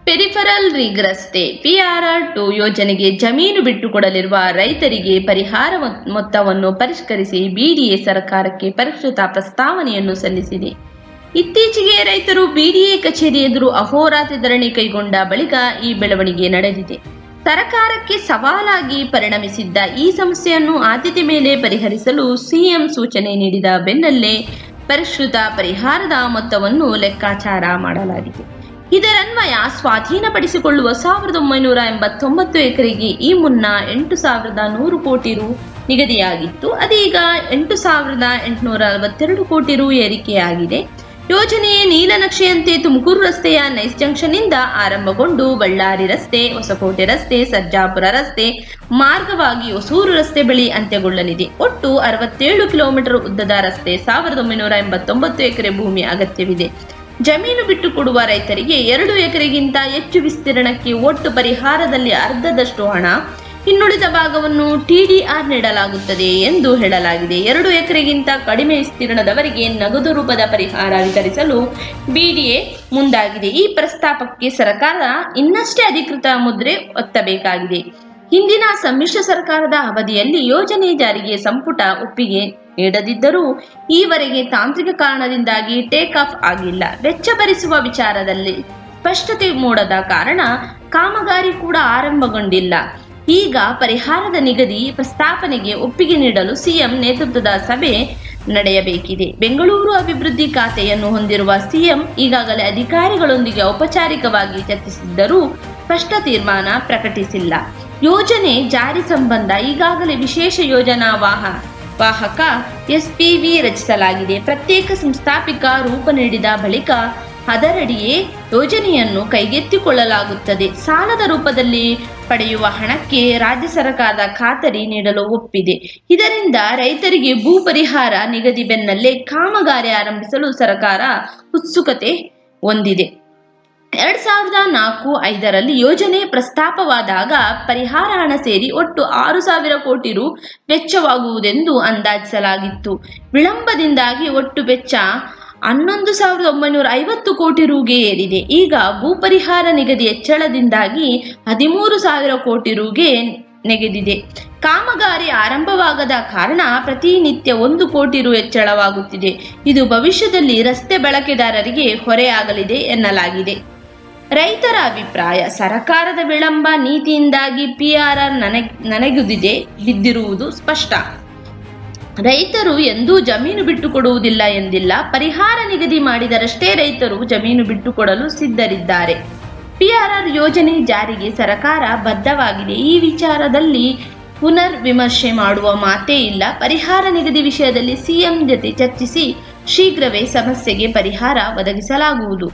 Peripheral ರಿಗ್ ರಸ್ತೆ PRR2 ಯೋಜನೆಗೆ ಜಮೀನು ಬಿಟ್ಟುಕೊಡಲಿರುವ ರೈತರಿಗೆ ಪರಿಹಾರ ಮೊತ್ತವನ್ನು ಪರಿಷ್ಕರಿಸಿ BDA ಸರ್ಕಾರಕ್ಕೆ ಪರಿಷ್ಕೃತ ಪ್ರಸ್ತಾವನೆಯನ್ನು ಸಲ್ಲಿಸಿದೆ. ಇತ್ತೀಚೆಗೆ ರೈತರು BDA ಕಚೇರಿ ಎದುರು ಅಹೋರಾತ್ರಿ ಧರಣಿ ಕೈಗೊಂಡ ಬಳಿಕ ಈ ಬೆಳವಣಿಗೆ ನಡೆದಿದೆ. ಸರ್ಕಾರಕ್ಕೆ ಸವಾಲಾಗಿ ಪರಿಣಮಿಸಿದ್ದ ಈ ಸಮಸ್ಯೆಯನ್ನು ಆದ್ಯತೆ ಮೇಲೆ ಪರಿಹರಿಸಲು CM ಸೂಚನೆ ನೀಡಿದ ಬೆನ್ನಲ್ಲೇ ಪರಿಷ್ಕೃತ ಪರಿಹಾರದ ಮೊತ್ತವನ್ನು ಲೆಕ್ಕಾಚಾರ ಮಾಡಲಾಗಿದೆ. ಇದರನ್ವಯ ಸ್ವಾಧೀನಪಡಿಸಿಕೊಳ್ಳುವ 1989 ಎಕರೆಗೆ ಈ ಮುನ್ನ 8,100 ಕೋಟಿ ರು ನಿಗದಿಯಾಗಿತ್ತು. ಅದೀಗ 8,842 ಕೋಟಿ ರು ಏರಿಕೆಯಾಗಿದೆ. ಯೋಜನೆಯೇ ನೀಲನಕ್ಷೆಯಂತೆ ತುಮಕೂರು ರಸ್ತೆಯ ನೈಸ್ ಜಂಕ್ಷನ್ನಿಂದ ಆರಂಭಗೊಂಡು ಬಳ್ಳಾರಿ ರಸ್ತೆ, ಹೊಸಕೋಟೆ ರಸ್ತೆ, ಸರ್ಜಾಪುರ ರಸ್ತೆ ಮಾರ್ಗವಾಗಿ ಹೊಸೂರು ರಸ್ತೆ ಬಳಿ ಅಂತ್ಯಗೊಳ್ಳಲಿದೆ. ಒಟ್ಟು 67 ಕಿಲೋಮೀಟರ್ ಉದ್ದದ ರಸ್ತೆ, 1989 ಎಕರೆ ಭೂಮಿ ಅಗತ್ಯವಿದೆ. ಜಮೀನು ಬಿಟ್ಟುಕೊಡುವ ರೈತರಿಗೆ 2 ಎಕರೆಗಿಂತ ಹೆಚ್ಚು ವಿಸ್ತೀರ್ಣಕ್ಕೆ ಒಟ್ಟು ಪರಿಹಾರದಲ್ಲಿ ಅರ್ಧದಷ್ಟು ಹಣ, ಇನ್ನುಳಿದ ಭಾಗವನ್ನು TDR ನೀಡಲಾಗುತ್ತದೆ ಎಂದು ಹೇಳಲಾಗಿದೆ. 2 ಎಕರೆಗಿಂತ ಕಡಿಮೆ ವಿಸ್ತೀರ್ಣದವರಿಗೆ ನಗದು ರೂಪದ ಪರಿಹಾರ ವಿತರಿಸಲು BDA ಮುಂದಾಗಿದೆ. ಈ ಪ್ರಸ್ತಾಪಕ್ಕೆ ಸರ್ಕಾರ ಇನ್ನಷ್ಟೇ ಅಧಿಕೃತ ಮುದ್ರೆ ಒತ್ತಬೇಕಾಗಿದೆ. ಹಿಂದಿನ ಸಮ್ಮಿಶ್ರ ಸರ್ಕಾರದ ಅವಧಿಯಲ್ಲಿ ಯೋಜನೆ ಜಾರಿಗೆ ಸಂಪುಟ ಒಪ್ಪಿಗೆ ನೀಡದಿದ್ದರೂ ಈವರೆಗೆ ತಾಂತ್ರಿಕ ಕಾರಣದಿಂದಾಗಿ ಟೇಕ್ ಆಫ್ ಆಗಿಲ್ಲ. ವೆಚ್ಚ ಭರಿಸುವ ವಿಚಾರದಲ್ಲಿ ಸ್ಪಷ್ಟತೆ ಮೂಡದ ಕಾರಣ ಕಾಮಗಾರಿ ಕೂಡ ಆರಂಭಗೊಂಡಿಲ್ಲ. ಈಗ ಪರಿಹಾರದ ನಿಗದಿ ಪ್ರಸ್ತಾಪನೆಗೆ ಒಪ್ಪಿಗೆ ನೀಡಲು CM ನೇತೃತ್ವದ ಸಭೆ ನಡೆಯಬೇಕಿದೆ. ಬೆಂಗಳೂರು ಅಭಿವೃದ್ಧಿ ಖಾತೆಯನ್ನು ಹೊಂದಿರುವ CM ಈಗಾಗಲೇ ಅಧಿಕಾರಿಗಳೊಂದಿಗೆ ಔಪಚಾರಿಕವಾಗಿ ಚರ್ಚಿಸಿದ್ದರೂ ಸ್ಪಷ್ಟ ತೀರ್ಮಾನ ಪ್ರಕಟಿಸಿಲ್ಲ. ಯೋಜನೆ ಜಾರಿ ಸಂಬಂಧ ಈಗಾಗಲೇ ವಿಶೇಷ ಯೋಜನಾ ವಾಹಕ SPV ರಚಿಸಲಾಗಿದೆ. ಪ್ರತ್ಯೇಕ ಸಂಸ್ಥಾಪಿಕ ರೂಪ ನೀಡಿದ ಬಳಿಕ ಅದರಡಿಯೇ ಯೋಜನೆಯನ್ನು ಕೈಗೆತ್ತಿಕೊಳ್ಳಲಾಗುತ್ತದೆ. ಸಾಲದ ರೂಪದಲ್ಲಿ ಪಡೆಯುವ ಹಣಕ್ಕೆ ರಾಜ್ಯ ಸರ್ಕಾರದ ಖಾತರಿ ನೀಡಲು ಒಪ್ಪಿದೆ. ಇದರಿಂದ ರೈತರಿಗೆ ಭೂ ಪರಿಹಾರ ನಿಗದಿ ಬೆನ್ನಲ್ಲೇ ಕಾಮಗಾರಿ ಆರಂಭಿಸಲು ಸರ್ಕಾರ ಉತ್ಸುಕತೆ ಹೊಂದಿದೆ. 2004-05ರಲ್ಲಿ ಯೋಜನೆ ಪ್ರಸ್ತಾಪವಾದಾಗ ಪರಿಹಾರ ಹಣ ಸೇರಿ ಒಟ್ಟು 6,000 ಕೋಟಿ ರು ವೆಚ್ಚವಾಗುವುದೆಂದು ಅಂದಾಜಿಸಲಾಗಿತ್ತು. ವಿಳಂಬದಿಂದಾಗಿ ಒಟ್ಟು ವೆಚ್ಚ 11,950 ಕೋಟಿ ರುಗೆ ಏರಿದೆ. ಈಗ ಭೂ ಪರಿಹಾರ ನಿಗದಿ ಹೆಚ್ಚಳದಿಂದಾಗಿ 13,000 ಕೋಟಿ ರುಗೆ ನೆಗೆದಿದೆ. ಕಾಮಗಾರಿ ಆರಂಭವಾಗದ ಕಾರಣ ಪ್ರತಿನಿತ್ಯ 1 ಕೋಟಿ ರು ಹೆಚ್ಚಳವಾಗುತ್ತಿದೆ. ಇದು ಭವಿಷ್ಯದಲ್ಲಿ ರಸ್ತೆ ಬಳಕೆದಾರರಿಗೆ ಹೊರೆಯಾಗಲಿದೆ ಎನ್ನಲಾಗಿದೆ. ರೈತರ ಅಭಿಪ್ರಾಯ: ಸರ್ಕಾರದ ವಿಳಂಬ ನೀತಿಯಿಂದಾಗಿ PRR ನನೆಗುದಿಗೆ ಬಿದ್ದಿರುವುದು ಸ್ಪಷ್ಟ. ರೈತರು ಎಂದೂ ಜಮೀನು ಬಿಟ್ಟುಕೊಡುವುದಿಲ್ಲ ಎಂದಿಲ್ಲ. ಪರಿಹಾರ ನಿಗದಿ ಮಾಡಿದರಷ್ಟೇ ರೈತರು ಜಮೀನು ಬಿಟ್ಟುಕೊಡಲು ಸಿದ್ಧರಿದ್ದಾರೆ. PRR ಯೋಜನೆ ಜಾರಿಗೆ ಸರ್ಕಾರ ಬದ್ಧವಾಗಿದೆ. ಈ ವಿಚಾರದಲ್ಲಿ ಪುನರ್ ವಿಮರ್ಶೆ ಮಾಡುವ ಮಾತೇ ಇಲ್ಲ. ಪರಿಹಾರ ನಿಗದಿ ವಿಷಯದಲ್ಲಿ CM ಜೊತೆ ಚರ್ಚಿಸಿ ಶೀಘ್ರವೇ ಸಮಸ್ಯೆಗೆ ಪರಿಹಾರ ಒದಗಿಸಲಾಗುವುದು.